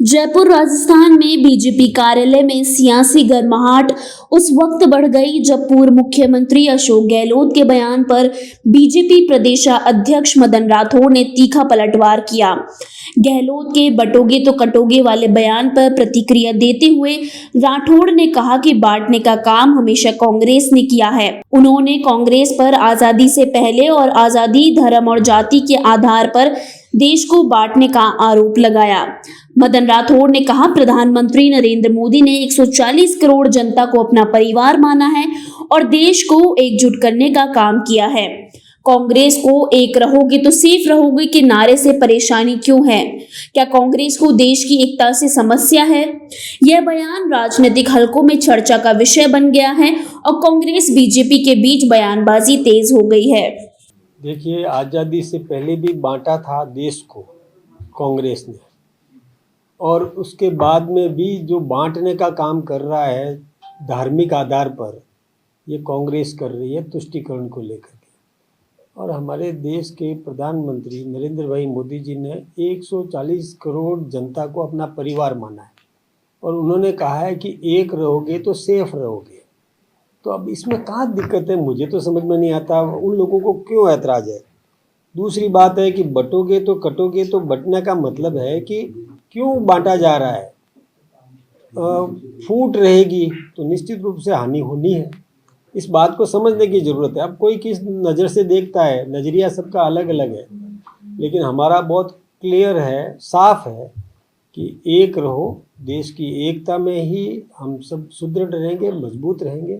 जयपुर राजस्थान में बीजेपी कार्यालय में सियासी गर्माहट उस वक्त बढ़ गई जब पूर्व मुख्यमंत्री अशोक गहलोत के बयान पर बीजेपी प्रदेशाध्यक्ष मदन राठौड़ ने तीखा पलटवार किया। गहलोत के बटोगे तो कटोगे वाले बयान पर प्रतिक्रिया देते हुए राठौड़ ने कहा कि बांटने का काम हमेशा कांग्रेस ने किया है। उन्होंने कांग्रेस पर आजादी से पहले और आजादी धर्म और जाति के आधार पर देश को बांटने का आरोप लगाया। मदन राठौड़ ने कहा, प्रधानमंत्री नरेंद्र मोदी ने 140 करोड़ जनता को अपना परिवार माना है और देश को एकजुट करने का काम किया है। कांग्रेस को एक रहोगे तो सेफ रहोगे के नारे से परेशानी क्यों है? क्या कांग्रेस को देश की एकता से समस्या है? यह बयान राजनीतिक हलकों में चर्चा का विषय बन गया है और कांग्रेस बीजेपी के बीच बयानबाजी तेज हो गई है। देखिए, आज़ादी से पहले भी बांटा था देश को कांग्रेस ने, और उसके बाद में भी जो बांटने का काम कर रहा है धार्मिक आधार पर, ये कांग्रेस कर रही है तुष्टीकरण को लेकर के। और हमारे देश के प्रधानमंत्री नरेंद्र भाई मोदी जी ने 140 करोड़ जनता को अपना परिवार माना है और उन्होंने कहा है कि एक रहोगे तो सेफ रहोगे। तो अब इसमें कहाँ दिक्कत है? मुझे तो समझ में नहीं आता उन लोगों को क्यों ऐतराज़ है। दूसरी बात है कि बटोगे तो कटोगे, तो बटने का मतलब है कि क्यों बांटा जा रहा है। फूट रहेगी तो निश्चित रूप से हानि होनी है। इस बात को समझने की ज़रूरत है। अब कोई किस नज़र से देखता है, नज़रिया सबका अलग अलग है, लेकिन हमारा बहुत क्लियर है, साफ है कि एक रहो, देश की एकता में ही हम सब सुदृढ़ रहेंगे, मजबूत रहेंगे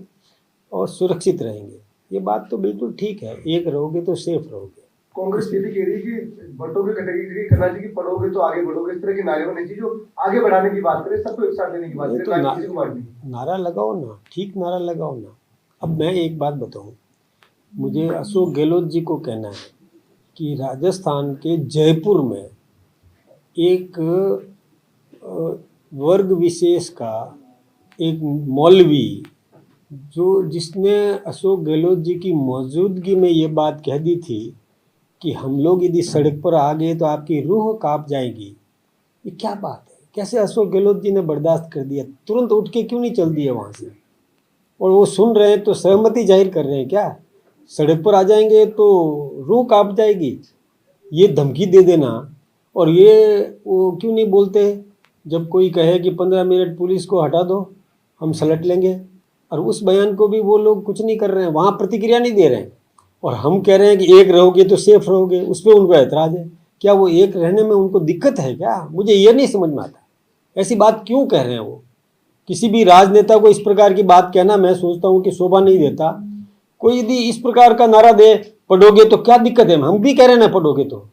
और सुरक्षित रहेंगे। ये बात तो बिल्कुल ठीक है, एक रहोगे तो सेफ रहोगे। कांग्रेस ये भी कह रही है कि बटोगे कटेगी करना चाहिए, पढ़ोगे तो आगे बढ़ोगे, इस तरह के नारे होने चाहिए जो आगे बढ़ाने की बात करे, सबको एक साथ लेने की बात करे, तो किसी को बांटने। नारा लगाओ ना, ठीक नारा लगाओ ना। अब मैं एक बात बताऊं, मुझे अशोक गहलोत जी को कहना है कि राजस्थान के जयपुर में एक वर्ग विशेष का एक मौलवी जिसने अशोक गहलोत जी की मौजूदगी में ये बात कह दी थी कि हम लोग यदि सड़क पर आ गए तो आपकी रूह कांप जाएगी। ये क्या बात है? कैसे अशोक गहलोत जी ने बर्दाश्त कर दिया? तुरंत उठ के क्यों नहीं चल दिए वहाँ से? और वो सुन रहे हैं तो सहमति जाहिर कर रहे हैं क्या? सड़क पर आ जाएंगे तो रूह कांप जाएगी, ये धमकी दे देना। और ये वो क्यों नहीं बोलते जब कोई कहे कि 15 मिनट पुलिस को हटा दो, हम सलट लेंगे? और उस बयान को भी वो लोग कुछ नहीं कर रहे हैं, वहाँ प्रतिक्रिया नहीं दे रहे हैं। और हम कह रहे हैं कि एक रहोगे तो सेफ रहोगे, उस पर उनको ऐतराज़ है। क्या वो एक रहने में उनको दिक्कत है क्या? मुझे ये नहीं समझ में आता, ऐसी बात क्यों कह रहे हैं वो। किसी भी राजनेता को इस प्रकार की बात कहना, मैं सोचता हूँ कि शोभा नहीं देता। कोई यदि इस प्रकार का नारा दे, पढ़ोगे तो क्या दिक्कत है? हम भी कह रहे हैं ना, पढ़ोगे तो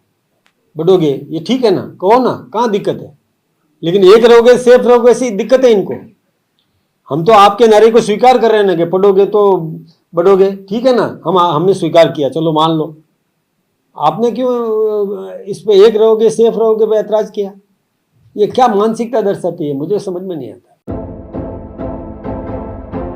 बढ़ोगे, ये ठीक है ना, कहो ना, कहाँ दिक्कत है? लेकिन एक रहोगे सेफ रहोगे, ऐसी दिक्कत है इनको। हम तो आपके नारे को स्वीकार कर रहे हैं ना कि पढ़ोगे तो बढ़ोगे, ठीक है ना, हमने स्वीकार किया, चलो मान लो। आपने क्यों इस पे एक रहोगे सेफ रहोगे पे ऐतराज़ किया? ये क्या मानसिकता दर्शाती है? मुझे समझ में नहीं आता।